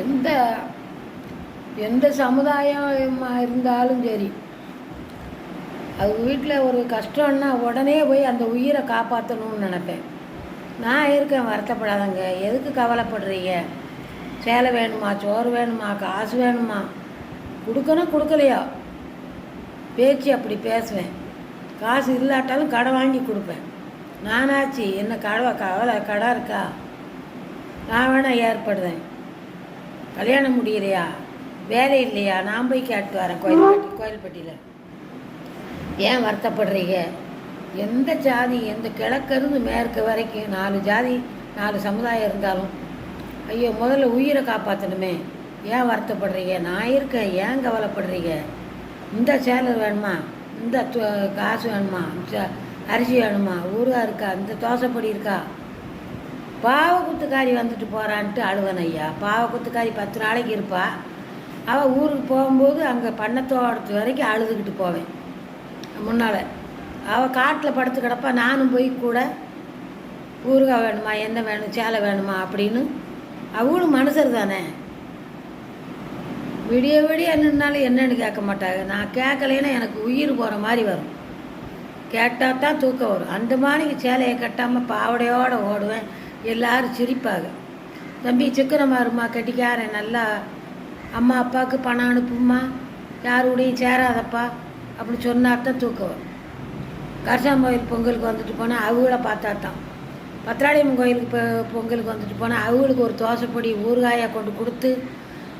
எந்த எந்த சமுதாயம் இருந்தாலும் சரி, அது வீட்டில் ஒரு கஷ்டம்னா உடனே போய் அந்த உயிரை காப்பாற்றணும்னு நினப்பேன். நான் இருக்கேன், வருத்தப்படாதங்க, எதுக்கு கவலைப்படுறீங்க? சேலை வேணுமா, சோறு வேணுமா, காசு வேணுமா, கொடுக்கணும் கொடுக்கலையோ பேச்சு அப்படி பேசுவேன். காசு இல்லாட்டாலும் கடை வாங்கி கொடுப்பேன். நானாச்சு என்ன கவலை கடை இருக்கா, நான் வேணால் ஏற்படுவேன். கல்யாணம் முடியலையா, வேலை இல்லையா, நான் போய் கேட்டு வரேன் கோயில்பட்டியில். ஏன் வருத்தப்படுறீங்க? எந்த ஜாதி, எந்த கிழக்கிருந்து மேற்கு வரைக்கும் 4 ஜாதி 4 சமுதாயம் இருந்தாலும் ஐயோ முதல்ல உயிரை காப்பாற்றணுமே. ஏன் வருத்தப்படுறீங்க? நான் இருக்கேன், ஏன் கவலைப்படுறீங்க? இந்த சேலை வேணுமா, இந்த காசு வேணுமா, அரிசி வேணுமா, ஊறுகாய் இருக்கா, இந்த தோசைப்பொடி இருக்கா? பாவக்குத்துக்காரி வந்துட்டு போகிறான்ட்டு அழுவன் ஐயா. பாவக்குத்துக்காரி 10 நாளைக்கு இருப்பா. அவள் ஊருக்கு போகும்போது அங்கே பண்ணத்தோடத்து வரைக்கும் அழுதுகிட்டு போவேன். முன்னால் அவள் காட்டில் படுத்து கிடப்பா. நானும் போய் கூட ஊறுகாய் வேணுமா, என்ன வேணும், சேலை வேணுமா அப்படின்னு. அவளும் மனுஷர் தானே. விடிய விடிய என்னன்னாலும் என்னன்னு கேட்க மாட்டாங்க. நான் கேட்கலைன்னா எனக்கு உயிர் போகிற மாதிரி வரும். கேட்டால் தான் தூக்கம் வரும். அந்த மாதிரி சேலையை கட்டாமல் பாவடையோடு ஓடுவேன். எல்லோரும் சிரிப்பாங்க. தம்பி சிக்கனமாருமா, கட்டிக்காரன், நல்லா அம்மா அப்பாவுக்கு பணம் அனுப்புமா, யாரோடையும் சேராதப்பா அப்படி சொன்னாத்தான் தூக்கம் வரும். கரசாம்பயில் பொங்கலுக்கு வந்துட்டு போனால் அவங்கள பார்த்தா தான். பத்திராளியம்மன் கோயிலுக்கு பொங்கலுக்கு வந்துட்டு போனால் அவங்களுக்கு ஒரு தோசைப்பொடி ஊறுகாயை கொண்டு கொடுத்து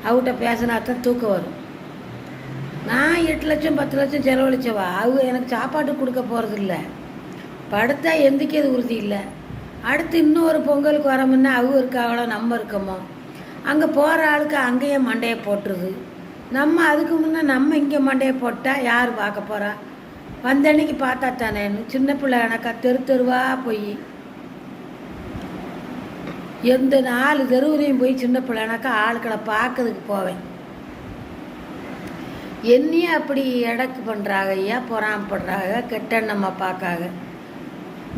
அவகிட்ட பேசினாத்தான் தூக்கம் வரும். நான் 8 லட்சம் 10 லட்சம் செலவழிச்சவா. அவங்க எனக்கு சாப்பாட்டு கொடுக்க போகிறதில்ல. படுத்தா எந்திக்கிறது உறுதி இல்லை. அடுத்து இன்னொரு பொங்கலுக்கு வரோம்னா அவங்க இருக்காங்களோ நம்ம இருக்கோமோ, அங்கே போகிற ஆளுக்கு அங்கேயே மண்டையை போட்டுருது. நம்ம அதுக்கு முன்னே நம்ம இங்கே மண்டையை போட்டால் யார் பார்க்க போகிறா? வந்த அன்னைக்கு பார்த்தா தானேன்னு சின்ன பிள்ளை எனக்கா தெருவாக போய் எந்த 4 தெருவுலையும் போய் சின்ன பிள்ளை எனக்கா ஆளுக்களை பார்க்கறதுக்கு போவேன். என்னையும் அப்படி எடக்கு பண்ணுறாங்க ஐயா, பொறாமப்படுறாங்க, கெட்டெண்ணம்மா பார்க்காங்க.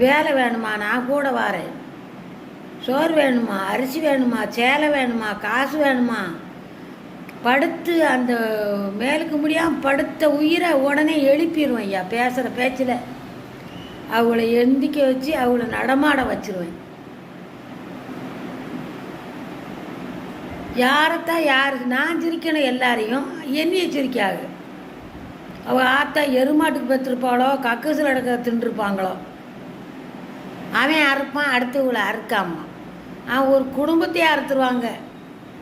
வேலை வேணுமா, நான் கூட வரேன். சோறு வேணுமா, அரிசி வேணுமா, சேலை வேணுமா, காசு வேணுமா, படுத்து அந்த மேலுக்கு முடியாமல் படுத்த உயிரை உடனே எழுப்பிடுவேன் ஐயா. பேசுகிற பேச்சில் அவளை எந்திக்க வச்சு அவளை நடமாட வச்சிருவேன். யாரைத்தான் யாருக்கு நான் சிரிக்கணும், எல்லாரையும் என்னையை சிரிக்காது. அவள் ஆத்தா எருமாட்டுக்கு பெற்றிருப்பாளோ, கக்கூசில் எடுக்க தின்றுருப்பாங்களோ. அவன் அறுப்பான், அடுத்து இவளை அறுக்காமா. அவன் ஒரு குடும்பத்தையே அறுத்துருவாங்க.